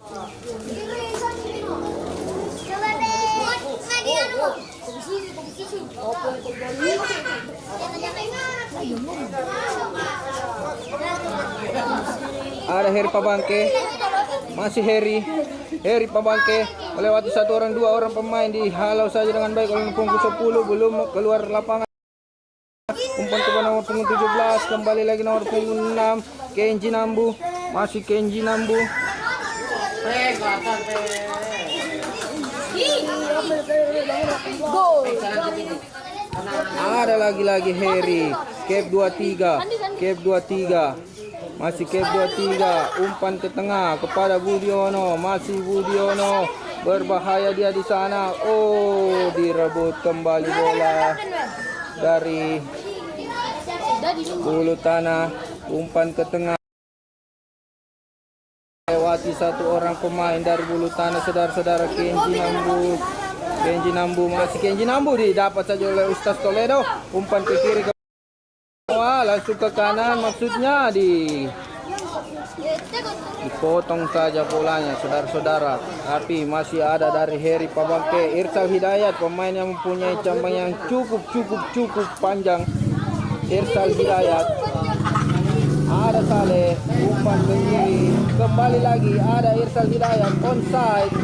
Ada Heri Pabangke, masih Heri Pabangke melewati satu orang, dua orang pemain dihalau saja dengan baik oleh punggung 10, belum keluar lapangan. Umpan ke nomor punggung 17, kembali lagi nomor punggung 6, Kenji Nambu, masih Kenji Nambu. Ada lagi Heri, Cap 23, masih Cap 23, umpan ke tengah kepada Budiono, masih Budiono, berbahaya dia di sana. Oh, direbut kembali bola dari Bulu Tanah, umpan ke tengah. Lewati satu orang pemain dari Bulu Tanah, saudara-saudara. Kenji Nambu, masih Kenji Nambu didapat saja oleh Ustaz Toledo. Umpan ke kiri ke bawah, langsung ke kanan, maksudnya dipotong saja bolanya, saudara-saudara. Tapi masih ada dari Heri Pabangke, Irsal Hidayat, pemain yang mempunyai cabang yang cukup panjang. Irsal Hidayat, ada Saleh, umpan ke kiri, kembali lagi ada Irsal Hidayat, onside.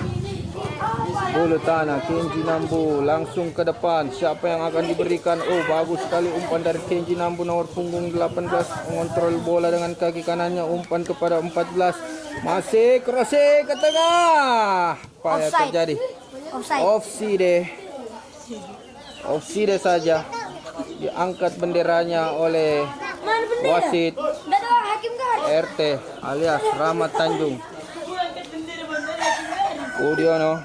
Bulu Tanah, Kenji Nambu langsung ke depan, siapa yang akan diberikan? Oh, bagus sekali umpan dari Kenji Nambu, nomor punggung 18, mengontrol bola dengan kaki kanannya, umpan kepada 14, masih crossing ke tengah. Apa yang terjadi? Offside saja, diangkat benderanya oleh wasit RT alias Rahmat Tanjung. Budiono,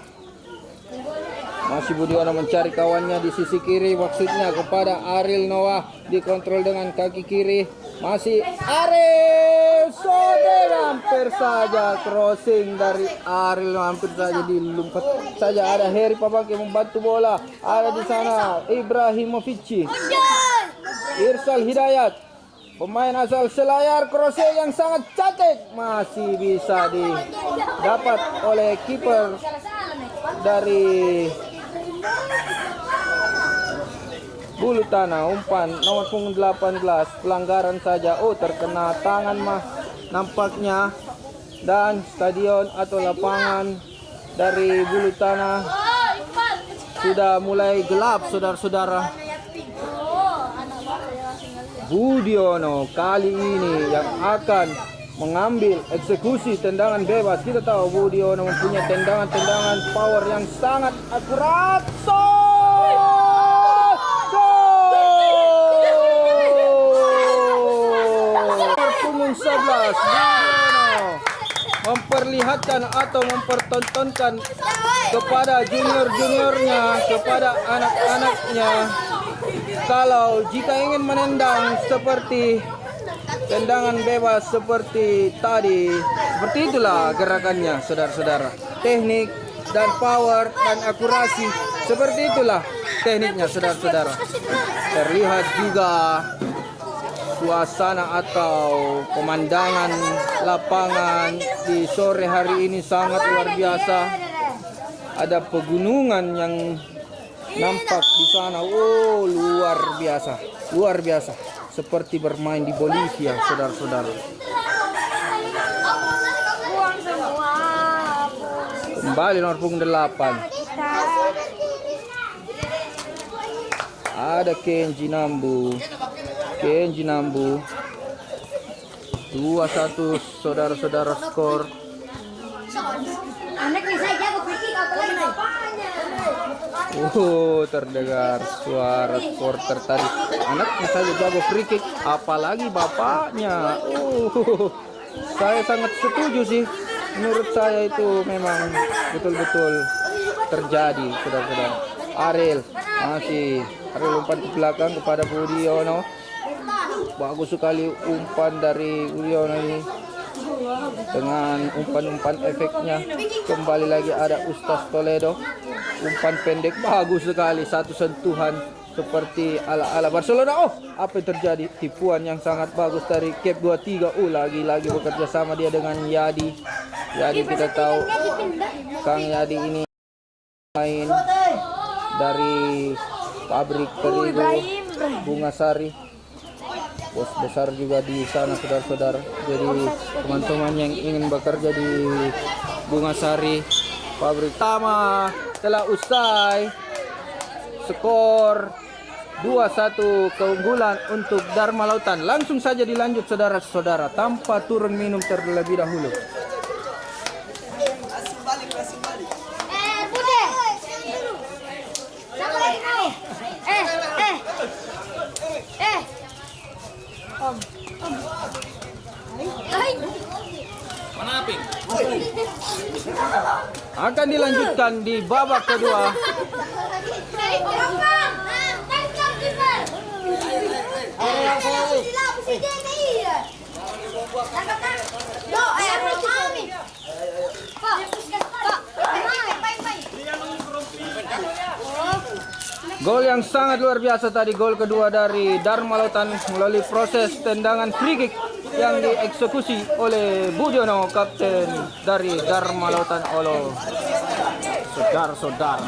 masih Budiono mencari kawannya di sisi kiri, maksudnya kepada Ariel Noah, dikontrol dengan kaki kiri, masih Ariel Sode, hampir saja crossing dari Ariel, hampir saja dilumpat saja. Ada Heri Pabangke membantu bola, ada di sana Ibrahimovic, Irsal Hidayat, pemain asal Selayar, crossing yang sangat cantik, masih bisa didapat oleh kiper dari Bulu Tanah. Umpan nomor punggung 18, pelanggaran saja. Oh, terkena tangan nampaknya. Dan stadion atau lapangan dari Bulu Tanah sudah mulai gelap, saudara-saudara. Budiono kali ini yang akan mengambil eksekusi tendangan bebas. Kita tahu Budiono mempunyai tendangan power yang sangat akurat. Punggung 11, Budiono memperlihatkan atau mempertontonkan kepada junior-juniornya, kepada anak-anaknya, kalau jika ingin menendang seperti tendangan bebas seperti tadi, seperti itulah gerakannya, saudara-saudara. Teknik dan power dan akurasi, seperti itulah tekniknya, saudara-saudara. Terlihat juga suasana atau pemandangan lapangan di sore hari ini sangat luar biasa. Ada pegunungan yang nampak di sana. Oh, luar biasa, seperti bermain di Bolivia, saudara-saudara. Kembali nomor punggung 8, ada Kenji Nambu 2-1, saudara-saudara, skor. Terdengar suara supporter tadi. Anaknya saja jago free kick, apalagi bapaknya. Saya sangat setuju sih. Menurut saya itu memang betul-betul terjadi, saudara-saudara. Ariel umpan ke belakang kepada Budiono. Bagus sekali umpan dari Budiono ini dengan umpan-umpan efeknya. Kembali lagi ada Ustaz Toledo, umpan pendek bagus sekali, satu sentuhan seperti ala-ala Barcelona. Oh, apa yang terjadi? Tipuan yang sangat bagus dari Cap 23. Lagi-lagi bekerja sama dia dengan Yadi. Yadi kita tahu Kang Yadi ini main dari pabrik terigu Bunga Sari. Bos besar juga di sana, saudara-saudara. Jadi teman-teman yang ingin bekerja di Bunga Sari pabrik pertama telah usai. Skor 2-1 keunggulan untuk Dharma Lautan. Langsung saja dilanjut saudara-saudara tanpa turun minum terlebih dahulu. Akan dilanjutkan di babak kedua. Gol yang sangat luar biasa tadi, gol kedua dari Dharma Lautan melalui proses tendangan free kick yang dieksekusi oleh Budiono, kapten dari Dharma Lautan Olo. Saudara-saudara.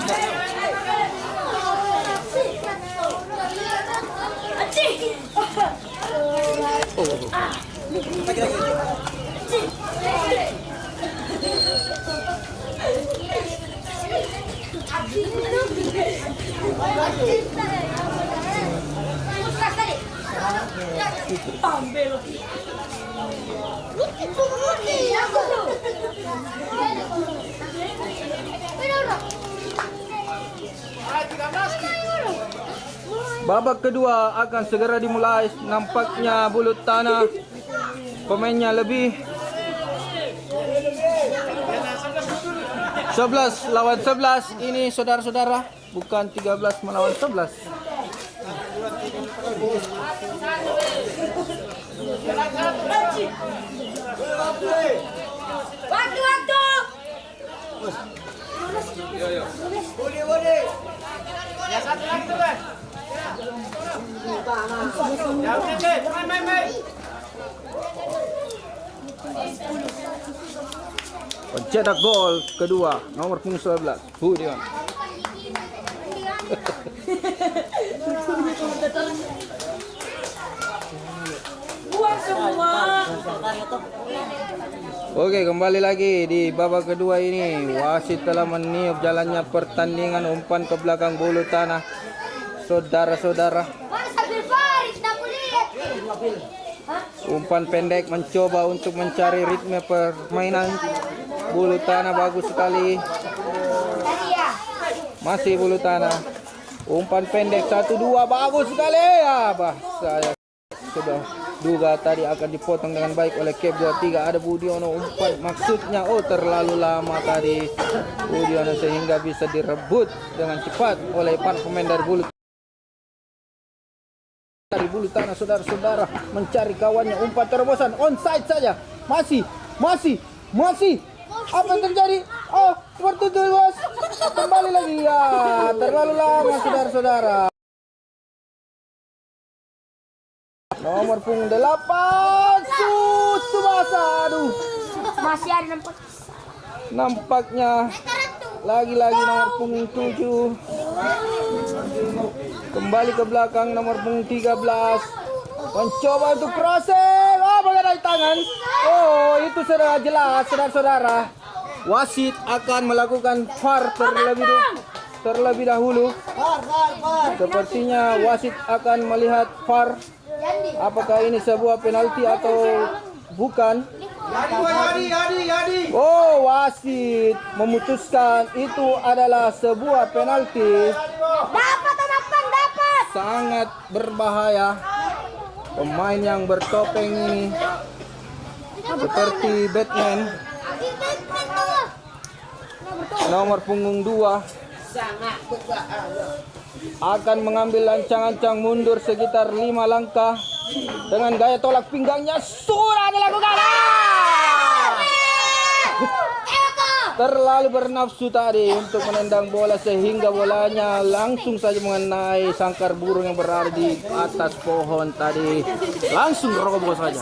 Babak kedua akan segera dimulai. Nampaknya Bulut Tanah pemainnya lebih 11 lawan 11 ini saudara-saudara, bukan 13 melawan 11. Waktu. Ya satu lagi tuh, Bang. Ya udah, main. Pencetak gol kedua nomor punggung 11 Budion. Buang semua. Oke, kembali lagi di babak kedua ini. Wasit telah meniup jalannya pertandingan. Umpan ke belakang Bulut Tanah. Saudara-saudara, umpan pendek mencoba untuk mencari ritme permainan. Bulut Tanah bagus sekali. Masih Bulut Tanah. Umpan pendek 1-2 bagus sekali. Ya, saya sudah duga tadi akan dipotong dengan baik oleh Cap 23. Ada Budiono umpan, maksudnya terlalu lama tadi Budiono sehingga bisa direbut dengan cepat oleh para pemain dari Bulut Tanah. Saudara-saudara mencari kawannya, umpan terobosan onside saja. Masih apa yang terjadi? Oh, seperti itu bos. Kembali lagi ya, terlalu lama saudara-saudara. Nomor punggung 8 Tsubasa. Aduh, Masih ada nampak. nampaknya lagi-lagi nomor punggung 7 kembali ke belakang. Nomor punggung 13 mencoba untuk crossing. Oh, mengenai tangan. Oh, itu sudah jelas saudara-saudara. Wasit akan melakukan VAR terlebih dahulu. Sepertinya wasit akan melihat VAR. Apakah ini sebuah penalti atau bukan? Oh, wasit memutuskan itu adalah sebuah penalti. Dapat. Sangat berbahaya. Pemain yang bertopeng ini seperti Batman. Nomor punggung 2 akan mengambil lancang-lancang mundur sekitar 5 langkah dengan gaya tolak pinggangnya. Sudah dilakukan. terlalu bernafsu tadi untuk menendang bola sehingga bolanya langsung saja mengenai sangkar burung yang berada di atas pohon tadi. Langsung roboh saja.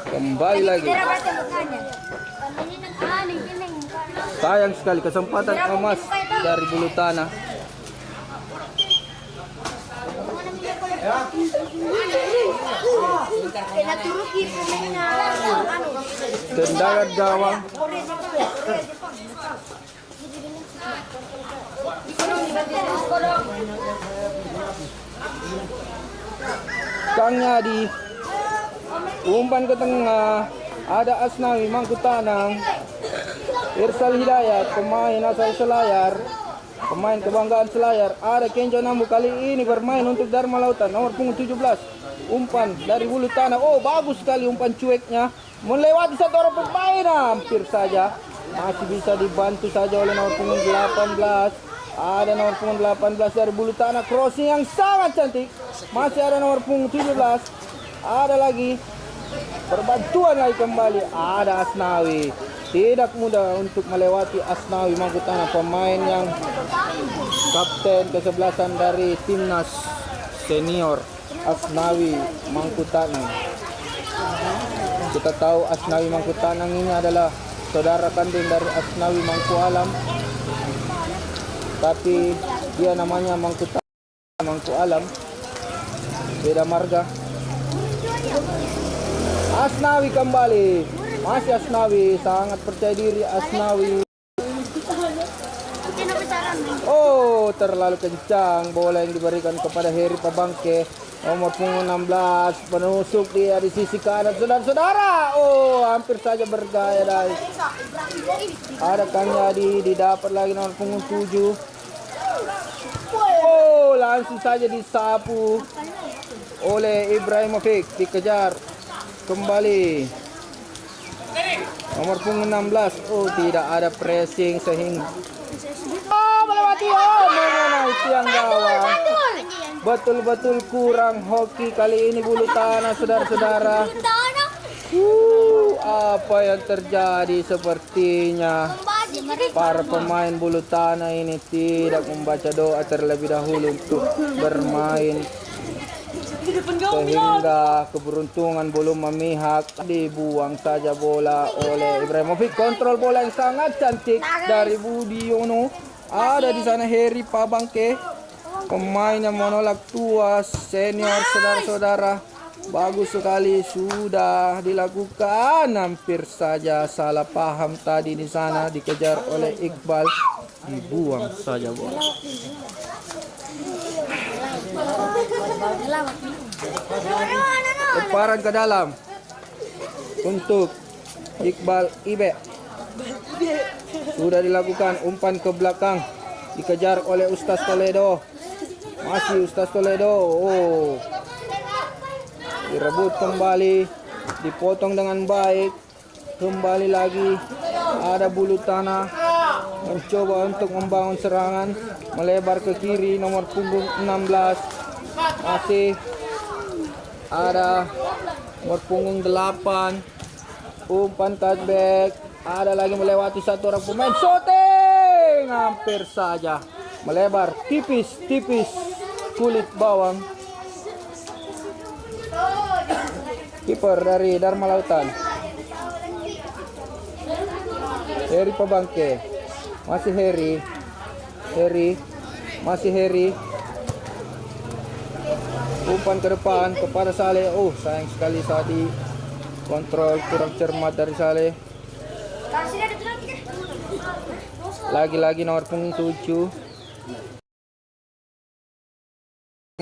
Kembali lagi. Sayang sekali kesempatan emas dari bulu tanah. Tendangan gawang. Kangnya di umpan ke tengah. Ada Asnawi Mangku Tanang. Irsal Hidayat, pemain asal Selayar, pemain kebanggaan Selayar. Ada Kenjo Nambu, kali ini bermain untuk Dharma Lautan, nomor punggung 17. Umpan dari bulu tanah. Oh, bagus sekali umpan cueknya, melewati satu orang pemain, hampir saja. Masih bisa dibantu saja oleh nomor punggung 18. Ada nomor punggung 18 dari bulu tanah, crossing yang sangat cantik. Masih ada nomor punggung 17. Ada lagi perbantuan lagi kembali. Ada Asnawi. Tidak mudah untuk melewati Asnawi Mangku Tanah, pemain yang kapten kesebelasan dari timnas senior Asnawi Mangku Tanah. Kita tahu Asnawi Mangku Tanah ini adalah saudara kandung dari Asnawi Mangku Alam, tapi dia namanya Mangku Tanah, Mangku Alam, beda marga. Asnawi kembali. Masih Asnawi, sangat percaya diri Asnawi. Oh, terlalu kencang bola yang diberikan kepada Heri Pabangke, nomor punggung 16. Penusuk dia di sisi kanan, saudara-saudara. Oh, hampir saja bergaya dari. Ada Kang Yadi, didapat lagi nomor punggung 7. Oh, langsung saja disapu oleh Ibrahimovic, dikejar kembali. Nomor punggung 16. Oh, tidak ada pressing sehingga melewati mengenai tiang gawang. Betul-betul kurang hoki kali ini bulu tanah, saudara-saudara. Apa yang terjadi? Sepertinya para pemain bulu tanah ini tidak membaca doa terlebih dahulu untuk bermain, sehingga keberuntungan belum memihak. Dibuang saja bola oleh Ibrahimovic. Kontrol bola yang sangat cantik dari Budi Yono. Ada di sana Heri Pabangke, pemain yang menolak tuas senior, saudara-saudara. Bagus sekali sudah dilakukan. Hampir saja salah paham tadi di sana, dikejar oleh Iqbal. Dibuang saja bola. Lemparan ke dalam untuk Iqbal Ibe. Sudah dilakukan, umpan ke belakang, dikejar oleh Ustaz Toledo. Masih Ustaz Toledo. Oh, direbut kembali, dipotong dengan baik. Kembali lagi ada bulu tanah mencoba untuk membangun serangan, melebar ke kiri, nomor punggung 16. Masih ada nomor punggung 8. Umpan cutback. Ada lagi melewati satu orang pemain. Shooting, hampir saja melebar, tipis-tipis kulit bawang. Kiper dari Dharma Lautan, Heri Pabangke. Masih Heri. Masih Heri. Umpan ke depan kepada Saleh. Oh, sayang sekali tadi kontrol kurang cermat dari Saleh. Lagi-lagi nomor punggung 7.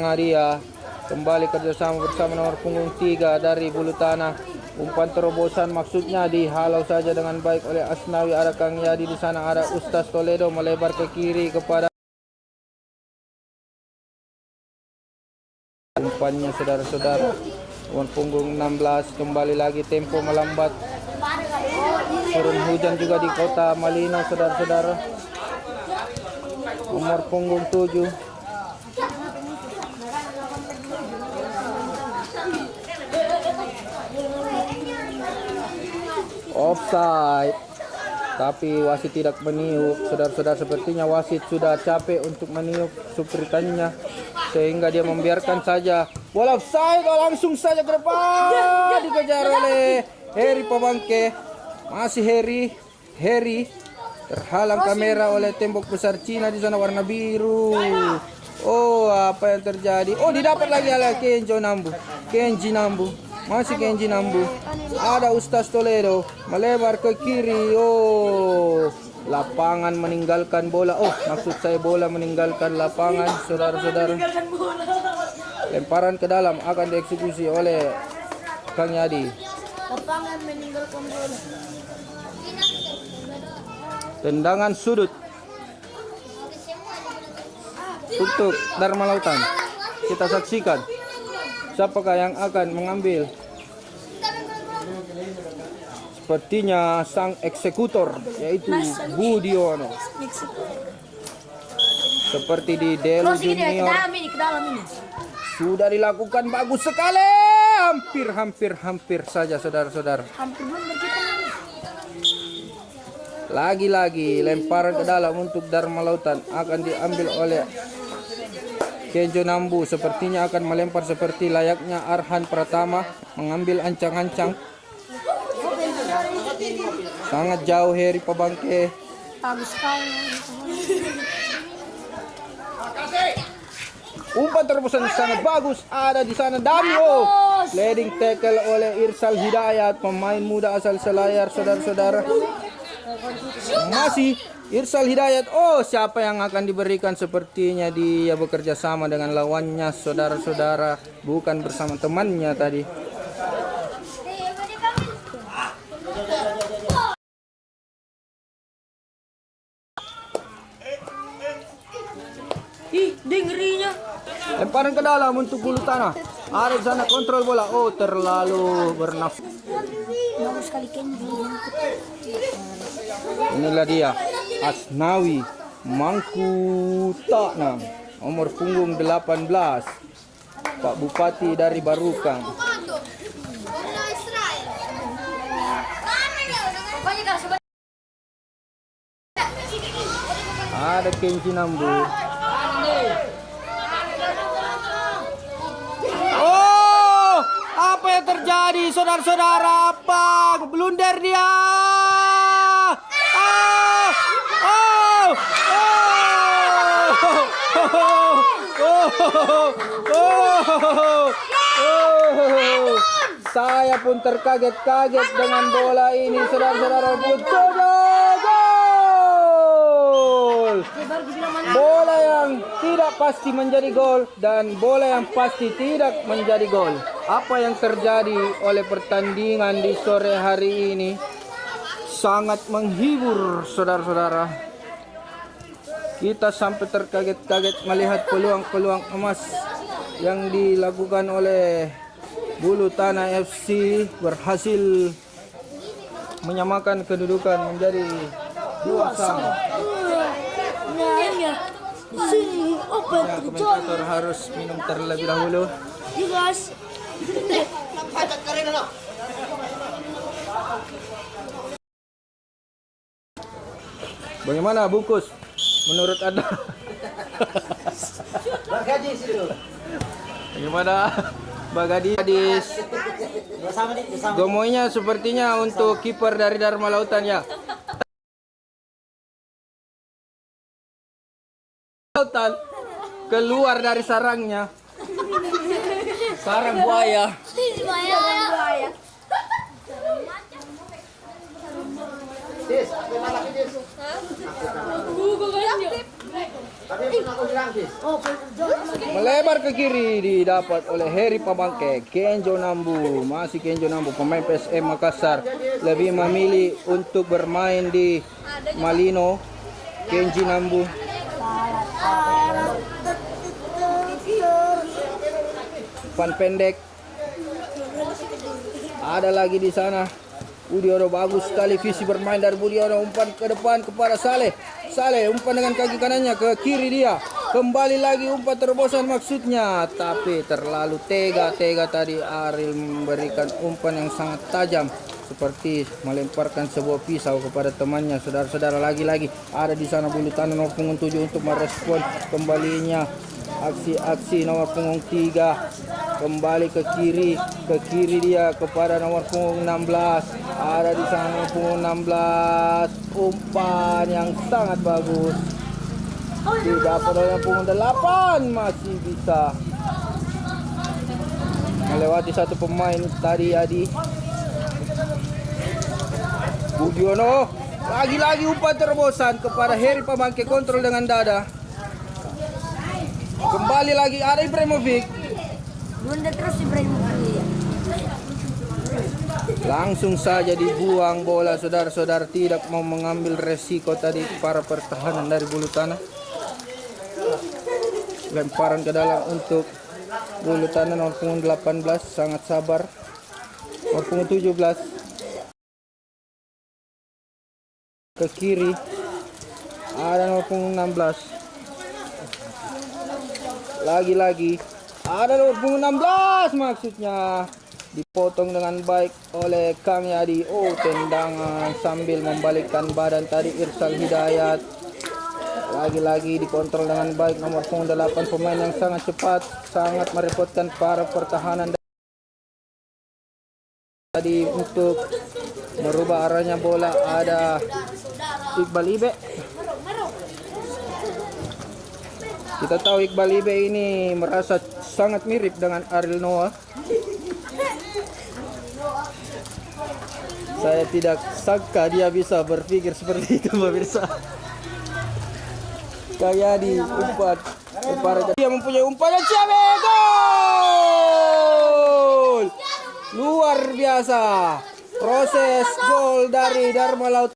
Ngaria kembali kerjasama bersama nomor punggung 3 dari bulu tanah. Umpan terobosan maksudnya dihalau saja dengan baik oleh Asnawi. Ada Kang Yadi di sana, ada Ustaz Toledo melebar ke kiri kepada umpannya, saudara-saudara. Nomor punggung 16 kembali lagi, tempo melambat. Turun hujan juga di kota Malino, saudara-saudara. Nomor punggung 7. Offside. Tapi wasit tidak meniup. Saudara-saudara, sepertinya wasit sudah capek untuk meniup supritannya, sehingga dia membiarkan saja bola offside. Langsung saja ke depan, dikejar oleh Heri Pabangke. Masih Heri terhalang kamera oleh tembok besar Cina di sana warna biru. Oh, apa yang terjadi? Oh, didapat lagi oleh Kenji Nambu. Masih Kenji Nambu. Ada Ustaz Toledo melebar ke kiri. Oh, lapangan meninggalkan bola. Oh, maksud saya bola meninggalkan lapangan, saudara-saudara. Lemparan ke dalam akan dieksekusi oleh Kang Yadi. Lapangan meninggalkan bola. Tendangan sudut untuk Dharma Lautan. Kita saksikan siapakah yang akan mengambil. Sepertinya sang eksekutor, yaitu Budiono. Seperti di Delu Junior Ke dalam ini. sudah dilakukan bagus sekali. Hampir saja, saudara-saudara. Hampir blunder kita. Lagi-lagi lemparan ke dalam untuk Dharma Lautan akan diambil oleh Kenjo Nambu. Sepertinya akan melempar seperti layaknya Arhan Pratama, mengambil ancang-ancang. Sangat jauh Heri Pabangke. Bagus sekali. Umpan terobosan sangat bagus ada di sana. Danio leading tackle oleh Irsal Hidayat, pemain muda asal Selayar, saudara-saudara. Masih Irsal Hidayat. Oh, siapa yang akan diberikan? Sepertinya dia bekerja sama dengan lawannya, saudara-saudara, bukan bersama temannya tadi. Dengerinya. Lemparan ke dalam untuk bulu tanah. Ada di sana kontrol bola. Oh, terlalu bernafas. Bagus sekali Kenji. Inilah dia Asnawi Mangkutakna, nomor punggung 18, Pak Bupati dari Barukan. Ada Kenji Nambu. Oh, apa yang terjadi, saudara-saudara? Apa blunder dia? Saya pun terkaget-kaget dengan bola ini, saudara-saudara. Gol! Bola yang tidak pasti menjadi gol dan bola yang pasti tidak menjadi gol. Apa yang terjadi oleh pertandingan di sore hari ini sangat menghibur, saudara-saudara. Kita sampai terkaget-kaget melihat peluang-peluang emas yang dilakukan oleh Bulu Tanah FC, berhasil menyamakan kedudukan menjadi 2-2. Ya, komentator harus minum terlebih dahulu. Bagaimana bungkus menurut Anda? Bagaimana Bagadis? Gomoynya sepertinya untuk kiper dari Dharma Lautan ya. Lautan keluar dari sarangnya. Sarang buaya. Melebar ke kiri, didapat oleh Heri Pabangke. Kenjo Nambu, masih Kenjo Nambu, pemain PSM Makassar, lebih memilih untuk bermain di Malino. Kenji Nambu. Umpan pendek. Ada lagi di sana. Budiono, bagus sekali visi bermain dari Budiono. Umpan ke depan kepada Saleh. Saleh umpan dengan kaki kanannya ke kiri dia. Kembali lagi umpan terobosan maksudnya. Tapi terlalu tega tadi Ariel memberikan umpan yang sangat tajam seperti melemparkan sebuah pisau kepada temannya. Saudara-saudara, lagi-lagi ada di sana bulu tanah nomor punggung 7 untuk merespon kembalinya aksi-aksi nomor punggung 3. Kembali ke kiri dia kepada nomor punggung 16. Ada di sana nomor punggung 16. Umpan yang sangat bagus. Didapat oleh punggung 8, masih bisa melewati satu pemain tadi Adi. Budiono lagi-lagi umpan terobosan kepada Heri Pabangke, kontrol dengan dada. Kembali lagi ada Ibrahimovic. Bunda terus Ibrahimovic. Langsung saja dibuang bola, saudara-saudara, tidak mau mengambil resiko tadi para pertahanan dari bulu tanah. Lemparan ke dalam untuk bulu tanah nomor punggung 18, sangat sabar. Nomor punggung 17 ke kiri, ada nomor punggung 16. Lagi-lagi ada nomor punggung 16, maksudnya dipotong dengan baik oleh Kang Yadi. Oh, tendangan sambil membalikkan badan tadi Irsal Hidayat. Lagi-lagi dikontrol dengan baik nomor punggung 8, pemain yang sangat cepat, sangat merepotkan para pertahanan tadi untuk merubah arahnya bola. Ada Iqbal Ibe. Kita tahu Iqbal Ibe ini merasa sangat mirip dengan Ariel Noah. Saya tidak sangka dia bisa berpikir seperti itu, pemirsa. Kayak di umpan, dia mempunyai umpan yang gol! Luar biasa. Proses gol dari Dharma Lautan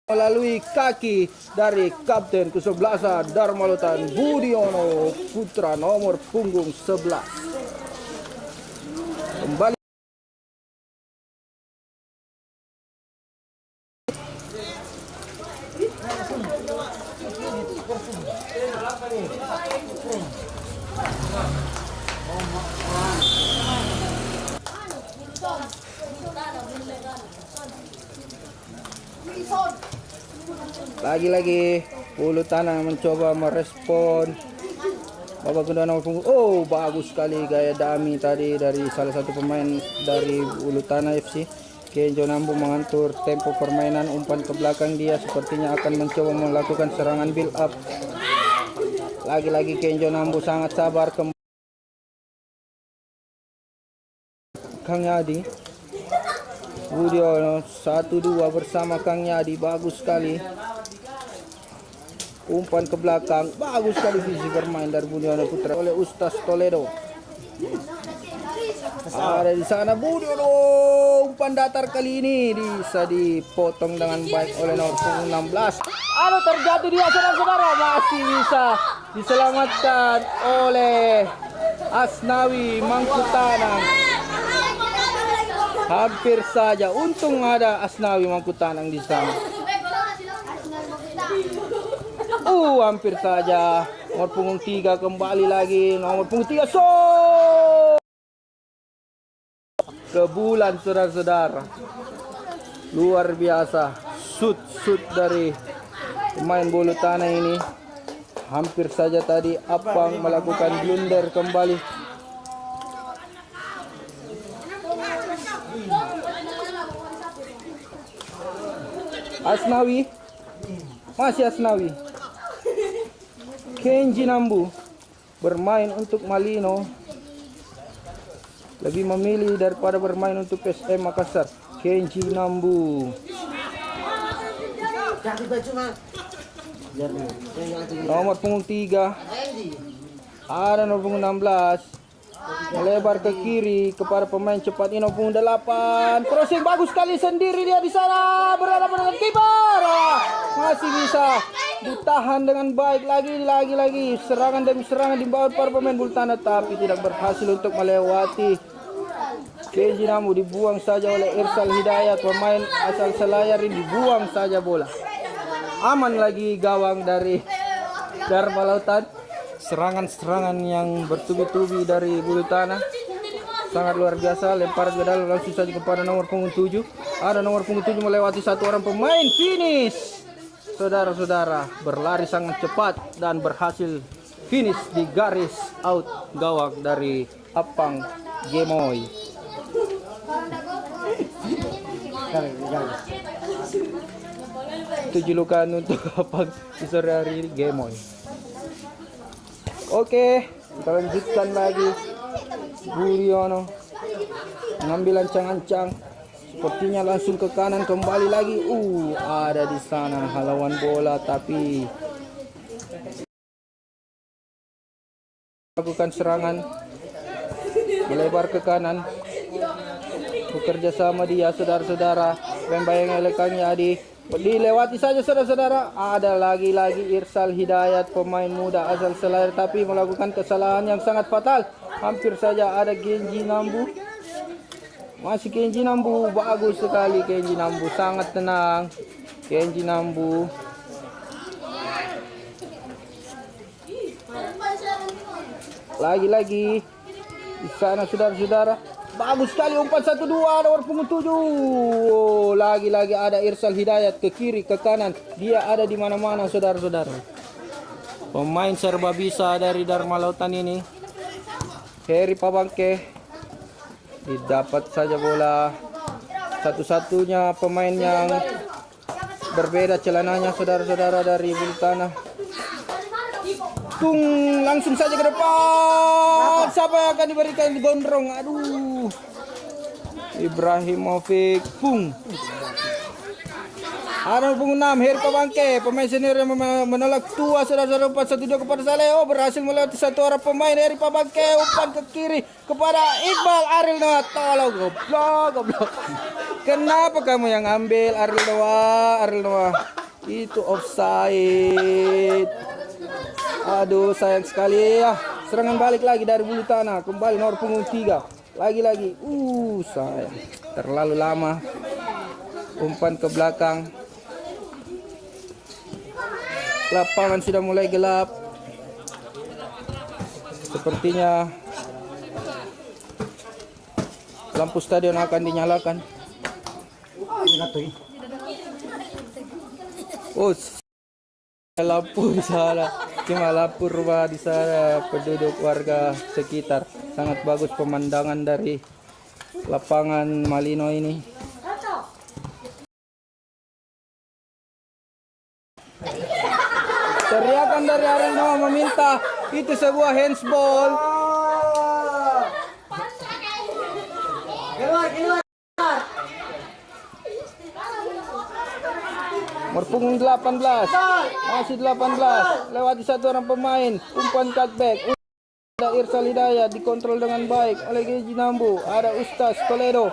melalui kaki dari kapten ke-11 Dharma Lautan, Budiono Putra nomor punggung 11. Kembali lagi-lagi bulu tanah mencoba merespon babak kedua nomor punggung. Oh, bagus sekali gaya dami tadi dari salah satu pemain dari bulu tanah FC. Kenjo Nambu mengatur tempo permainan, umpan ke belakang, dia sepertinya akan mencoba melakukan serangan build up. Lagi-lagi Kenjo Nambu sangat sabar. Kang Yadi, Budiono 1-2 bersama Kang Yadi, bagus sekali. Umpan ke belakang, bagus sekali visi bermain dari Budiono Putra oleh Ustaz Toledo. Ada di sana Budiono, umpan datar kali ini bisa dipotong dengan baik oleh nomor 16. Ada terjatuh dia, saudara-saudara, masih bisa diselamatkan oleh Asnawi Mangkutanang. Hampir saja, untung ada Asnawi Mangkutanang di sana. Hampir saja. Nomor punggung 3 kembali lagi. Nomor punggung 3 ke bulan, saudara-saudara. Luar biasa. Shoot dari pemain bulu tanah ini. Hampir saja tadi Apang melakukan blunder kembali. Asnawi. Masih Asnawi. Kenji Nambu bermain untuk Malino, lebih memilih daripada bermain untuk SM Makassar. Kenji Nambu. Nomor punggung 3. Ada nomor punggung 16. Melebar ke kiri kepada pemain cepat ini, nomor punggung 8. Crossing bagus sekali sendiri dia di sana, berhadapan dengan kiper. Masih bisa ditahan dengan baik. Lagi serangan demi serangan dibawa para pemain bulu tanah, tapi tidak berhasil untuk melewati. Kenji Nambu dibuang saja oleh Irsal Hidayat, pemain asal Selayar ini dibuang saja bola. Aman lagi gawang dari Dharma Lautan. Serangan-serangan yang bertubi-tubi dari bulu tanah. Sangat luar biasa, lemparan ke dalam langsung saja kepada nomor punggung 7. Ada nomor punggung 7 melewati satu orang pemain, finish. Saudara-saudara, berlari sangat cepat dan berhasil finish di garis out gawang dari Apang Gemoy. Itu julukan untuk Apang di sore hari ini, Gemoy. Oke, kita lanjutkan lagi. Buriono mengambil ancang-ancang, sepertinya langsung ke kanan kembali lagi. Ada di sana lawan bola, tapi lakukan serangan melebar ke kanan. Bekerja sama dia, saudara-saudara. Membayang elekangnya dilewati saja, saudara-saudara. Ada lagi-lagi Irsal Hidayat, pemain muda asal Selayar, tapi melakukan kesalahan yang sangat fatal. Hampir saja ada Genji Nambu. Masih Genji Nambu, bagus sekali Genji Nambu, sangat tenang. Genji Nambu. Lagi-lagi di sana, saudara-saudara. Bagus sekali umpan 1-2 nomor punggung 7. Lagi-lagi ada Irsal Hidayat ke kiri, ke kanan. Dia ada di mana-mana, saudara-saudara. Pemain serba bisa dari Dharma Lautan ini. Heri Pabangke didapat saja bola. Satu-satunya pemain yang berbeda celananya, saudara-saudara, dari Bulu Tanah. Langsung saja ke depan. Siapa yang akan diberikan gondrong? Aduh, Ibrahimovic. Ada punggung 6, Heri Pabangke, pemain senior yang menolak tua, saudara-saudara. 4-1-2 kepada Saleh. Berhasil melewati satu orang pemain. Heri Pabangke umpan ke kiri kepada Iqbal Ariel Noah. Tolong, goblok. Kenapa kamu yang ambil Ariel Noah? Itu offside. Aduh, sayang sekali ya. Serangan balik lagi dari Bulu Tanah. Kembali nomor punggung 3. Lagi-lagi. Sayang. Terlalu lama. Umpan ke belakang. Lapangan sudah mulai gelap. Sepertinya lampu stadion akan dinyalakan. Lampu di sana. Cuma lampu rumah di sana, penduduk warga sekitar. Sangat bagus pemandangan dari lapangan Malino ini. Teriakan dari Ariel Noah meminta itu sebuah handsball. Berpunggung 18, masih 18, lewati satu orang pemain, umpan cutback. Ada Irsal Hidayat, dikontrol dengan baik oleh Genji Nambu. Ada Ustaz Toledo,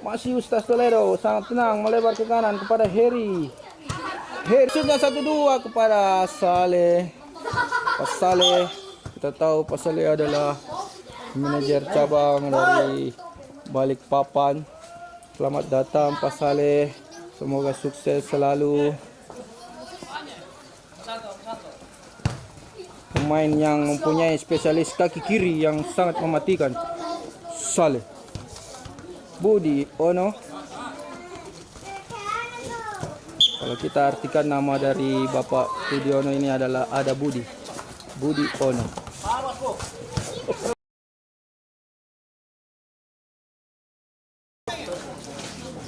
masih Ustaz Toledo, sangat tenang melebar ke kanan kepada Heri. Sudah 1-2 kepada Saleh. Pas Saleh, kita tahu Pas Saleh adalah manajer cabang dari Balikpapan. Selamat datang Pas Saleh. Semoga sukses selalu. Pemain yang mempunyai spesialis kaki kiri yang sangat mematikan. Saleh. Budi Ono. Kalau kita artikan nama dari Bapak Budiono ini adalah ada Budi Ono.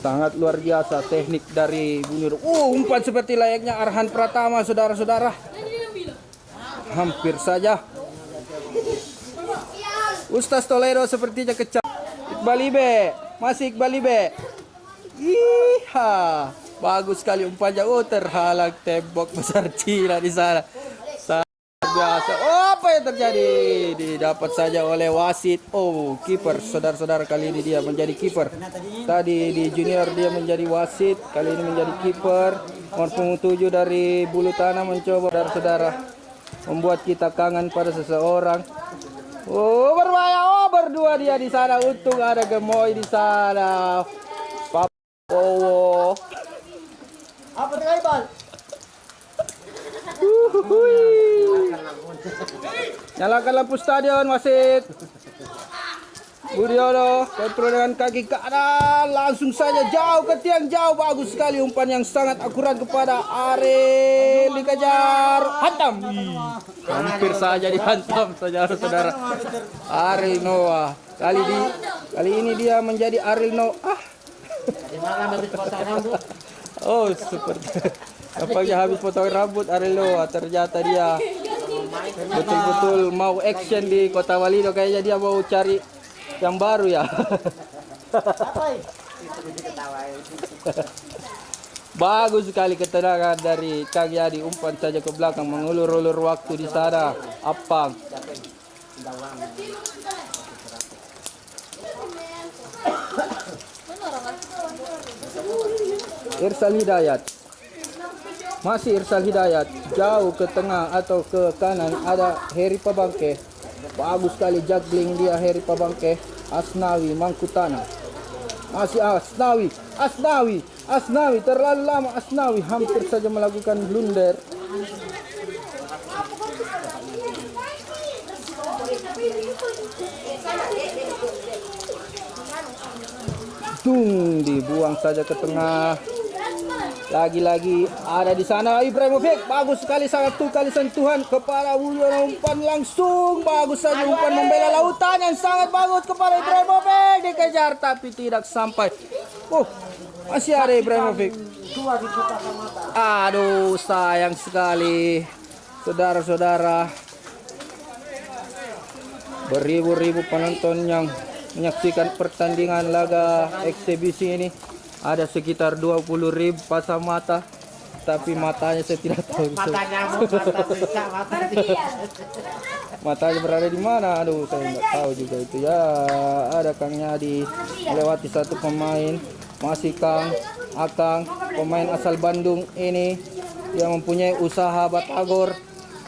Sangat luar biasa teknik dari Bunir. Umpan seperti layaknya Arhan Pratama, saudara-saudara. Hampir saja. Ustaz Toledo sepertinya kecap. Iqbal Ibe, masih Iqbal Ibe. Bagus sekali umpannya. Terhalang tembok besar Cina di sana. Sangat biasa. Apa yang terjadi? Didapat saja oleh wasit. Kiper. Saudara-saudara, kali ini dia menjadi kiper. Tadi di junior dia menjadi wasit, kali ini menjadi kiper. Nomor punggung 7 dari Bulu Tanah mencoba, saudara-saudara, membuat kita kangen pada seseorang. Berbahaya. Berdua dia di sana. Untung ada Gemoy di sana. Papowo. Apa tengah bal? Nyalakan lampu stadion, wasit. Budiono kontrol dengan kaki kanan, langsung saja jauh ke tiang jauh, bagus sekali umpan yang sangat akurat kepada Ariel, dikejar, hantam. Hampir saja dihantam saudara-saudara. Ariel Noah kali ini dia menjadi Ariel Noah. Oh seperti nampaknya habis potong rambut Ariel Noah, ternyata dia betul-betul mau action di Kota Walido, kayaknya dia mau cari yang baru ya. Bagus sekali ketenangan dari Kang Yadi, umpan saja ke belakang mengulur-ulur waktu di sana. Apang. Irsal Hidayat. Masih Irsal Hidayat, jauh ke tengah atau ke kanan ada Heri Pabangke. Bagus sekali juggling dia Heri Pabangke. Asnawi Mangkutana. Masih Asnawi terlalu lama. Asnawi hampir saja melakukan blunder. Dibuang saja ke tengah. Lagi-lagi ada di sana Ibrahimovic, bagus sekali, satu kali sentuhan kepada Wulyono, umpan langsung bagus saja, umpan membela lautan yang sangat bagus kepada Ibrahimovic, dikejar tapi tidak sampai. Masih ada Ibrahimovic. Aduh, sayang sekali saudara-saudara. Beribu-ribu penonton yang menyaksikan pertandingan laga eksibisi ini. Ada sekitar 20.000 pasang mata, tapi matanya saya tidak tahu. Matanya berada di mana? Aduh, saya nggak tahu juga itu ya. Ada Kang Yadi melewati satu pemain, masih Akang, pemain asal Bandung ini yang mempunyai usaha batagor.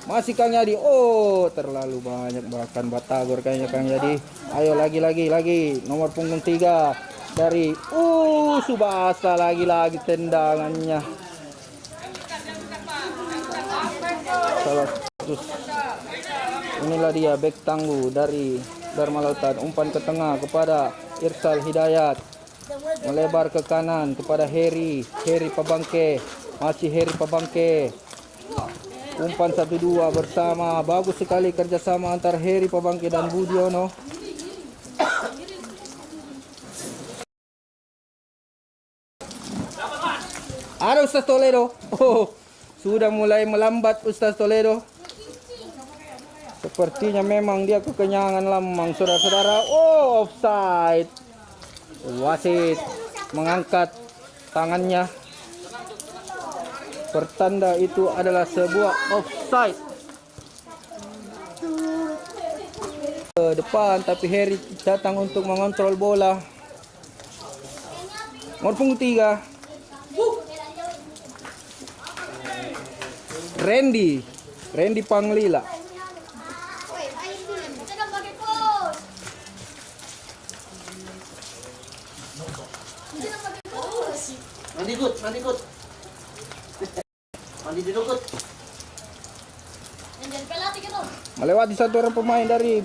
Masih Kang Yadi. Oh, terlalu banyak bahkan batagor kayaknya Kang Yadi. Ayo lagi nomor punggung 3 dari Subasa, lagi tendangannya. Inilah dia bek tangguh dari Dharma Lautan, umpan ke tengah kepada Irsal Hidayat, melebar ke kanan kepada Heri Pabangke. Masih Heri Pabangke, umpan 1-2 bersama, bagus sekali kerjasama antara Heri Pabangke dan Budiono. Ada Ustaz Toledo. Sudah mulai melambat Ustaz Toledo. Sepertinya memang dia kekenyangan lamang, saudara-saudara. Offside. Wasit mengangkat tangannya, pertanda itu adalah sebuah offside. Ke depan, tapi Heri datang untuk mengontrol bola. Nomor punggung 3. Randy Panglila. Mandi duduk. Melewati satu orang pemain dari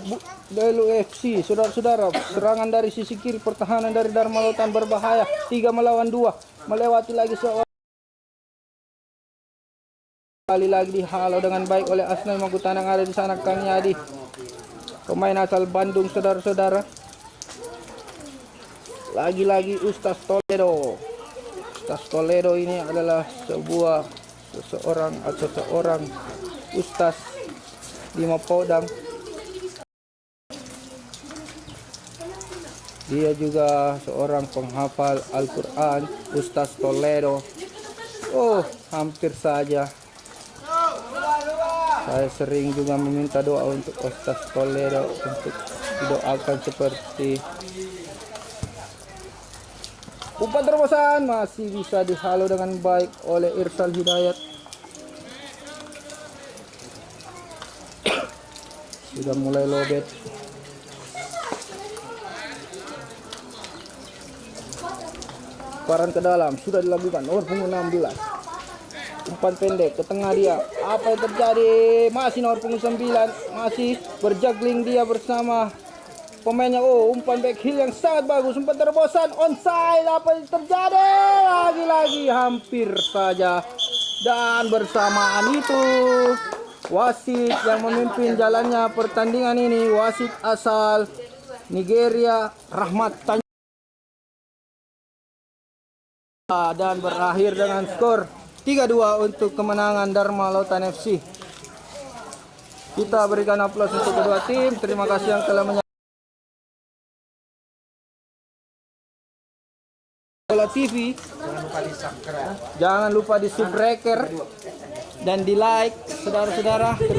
Belu FC, saudara-saudara. Serangan dari sisi kiri, pertahanan dari Dharma Lautan berbahaya. 3 melawan 2. Melewati lagi seorang. Kali lagi dihalau dengan baik oleh Asnawi Mangkutana yang ada di sana, Kang Yadi, pemain asal Bandung, saudara-saudara. Lagi-lagi Ustaz Toledo. Ustaz Toledo ini adalah seorang Ustaz di Mapodang. Dia juga seorang penghafal Al-Quran, Ustaz Toledo. Hampir saja. Saya sering juga meminta doa untuk Ustaz Toledo, untuk didoakan seperti umpan terobosan, masih bisa dihalau dengan baik oleh Irsal Hidayat. Sudah mulai lobet. Paran ke dalam sudah dilakukan nomor punggung 16. Umpan pendek ke tengah dia. Apa yang terjadi? Masih nomor punggung 9. Masih berjuggling dia bersama pemainnya. Oh, umpan back heel yang sangat bagus, umpan terobosan, onside. Apa yang terjadi? Lagi-lagi hampir saja. Dan bersamaan itu wasit yang memimpin jalannya pertandingan ini, wasit asal Nigeria, Rahmat Tanjung, dan berakhir dengan skor 3-2 untuk kemenangan Dharma Lautan FC. Kita berikan aplaus untuk kedua tim. Terima kasih yang telah menyaksikan Bola TV. Jangan lupa di subscribe dan di like, saudara-saudara. Terima